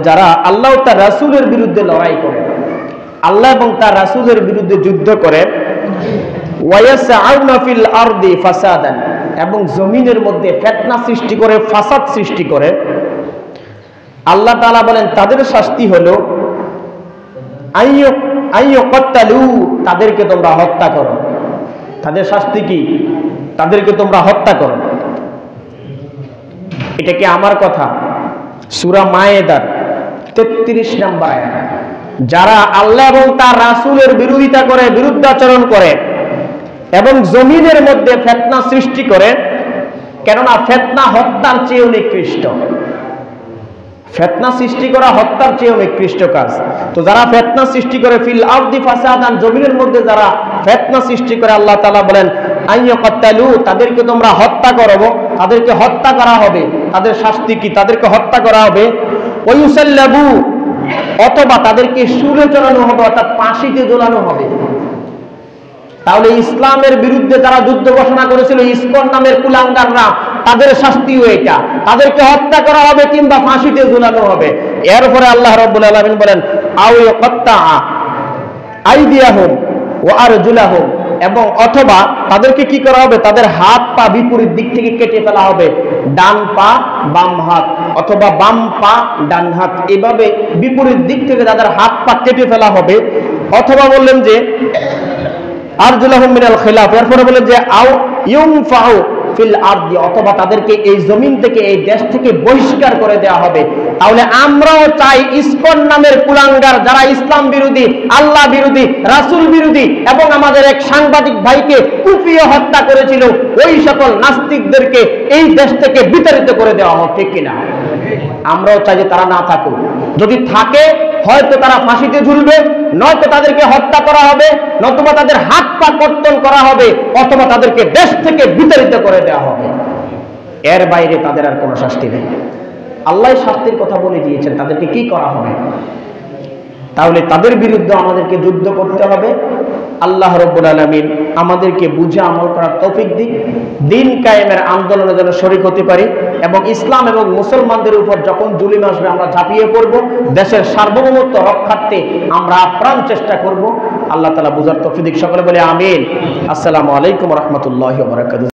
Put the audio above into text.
যারা আল্লাহ ও তার রাসূলের বিরুদ্ধে লড়াই করে, আল্লাহ এবং তার রাসূলের বিরুদ্ধে যুদ্ধ করে, ওয়ায়াসআউনা ফিল আরদি ফাসাদান, এবং জমিনের মধ্যে ফিতনা সৃষ্টি করে, ফাসাদ সৃষ্টি করে, আল্লাহ তাআলা বলেন তাদের শাস্তি হলো আইয়ুকাত্তালু, তাদেরকে তোমরা হত্যা করো। তাদের শাস্তি কি? তাদেরকে তোমরা হত্যা করো। এটা কি আমার কথা? সূরা মায়েদার 33 নম্বর আয়াত। যারা আল্লাহ এবং তার রাসূলের বিরোধিতা করে, বিরুদ্ধাচরণ করে এবং জমিনের মধ্যে ফিতনা সৃষ্টি করে, কেননা ফিতনা হত্যার চেয়েও নিকৃষ্ট। ফিতনা সৃষ্টি করা হত্যার চেয়েও নিকৃষ্ট কাজ। তো যারা ফিতনা সৃষ্টি করে, ফিল আরদি ফাসাদান, জমিনের মধ্যে যারা ফিতনা সৃষ্টি করে, আল্লাহ তাআলা বলেন আইয়ুকাত্তালু, তাদেরকে তোমরা হত্যা করো, তাদেরকে হত্যা করা হবে। তাদের শাস্তি কি? তাদেরকে হত্যা করা হবে। ওয়ায়ুসাল্লাবু, অথবা তাদেরকে শুলে চড়ানো হবে, অর্থাৎ ফাঁসিতে ঝোলানো হবে। তাহলে ইসলামের বিরুদ্ধে যারা যুদ্ধ ঘোষণা করেছিল, ইসকন নামের কুলাঙ্গাররা, তাদের শাস্তিও এটা, তাদেরকে হত্যা করা হবে কিংবা ফাঁসিতে ঝুলানো হবে। এরপরে আল্লাহ রাব্বুল আলামিন বলেন আও ইয়াকাত্তা আইদিয়াহুম ওয়া আরজুলাহুম, এবং অথবা তাদেরকে কি করা হবে? তাদের হাত পা বিপরীত দিক থেকে কেটে ফেলা হবে। ডান পা বাম হাত, অথবা বাম পা ডান হাত, এভাবে বিপরীত দিক থেকে তাদের হাত পা কেটে ফেলা হবে। অথবা বললেন যে আরজুলাহুম মিনাল খিলাফ, এরপরে বলেন যে আও ইউনফাউ ফিল আরদি, অথবা তাদেরকে এই জমিন থেকে, এই দেশ থেকে বহিষ্কার করে দেওয়া হবে। তাহলে আমরাও চাই ইসকন নামের কুলাঙ্গার, যারা ইসলাম বিরোধী, আল্লাহ বিরোধী, রাসূল বিরোধী এবং আমাদের এক সাংবাদিক ভাইকে কুপিয়ে হত্যা করেছিল, ওই সকল নাস্তিকদেরকে এই দেশ থেকে বিতাড়িত করে দেওয়া হোক, ঠিক কিনা? আমরাও চাই যে তারা না থাকুক। যদি থাকে, হয়তো তারা ফাঁসিতে ঝুলবে, নয়তো তাদেরকে হত্যা করা হবে, নতুবা তাদের হাত পা কর্তন করা হবে, অথবা তাদেরকে দেশ থেকে বিতাড়িত করে দেওয়া হবে। এর বাইরে তাদের আর কোনো শাস্তি নেই। আল্লাহ শাস্তির কথা বলে দিয়েছেন, তাদেরকে কি করা হবে। তাহলে তাদের বিরুদ্ধে আমাদেরকে যুদ্ধ করতে হবে। আল্লাহ রাব্বুল আলামিন আমাদেরকে বুঝে আমল করার তৌফিক দিক, দিন কায়েমের আন্দোলনে যেন শরীক হতে পারি, এবং ইসলাম এবং মুসলমানদের উপর যখন জুলুম আসবে আমরা ঝাঁপিয়ে পড়ব, দেশের সার্বভৌমত্ব রক্ষার্থে আমরা আপ্রাণ চেষ্টা করব। আল্লাহ তাআলা বুঝার তৌফিক দিক। সকলে বলে আমিন। আসসালামু আলাইকুম ওয়া রাহমাতুল্লাহি ওয়া বারাকাতুহু।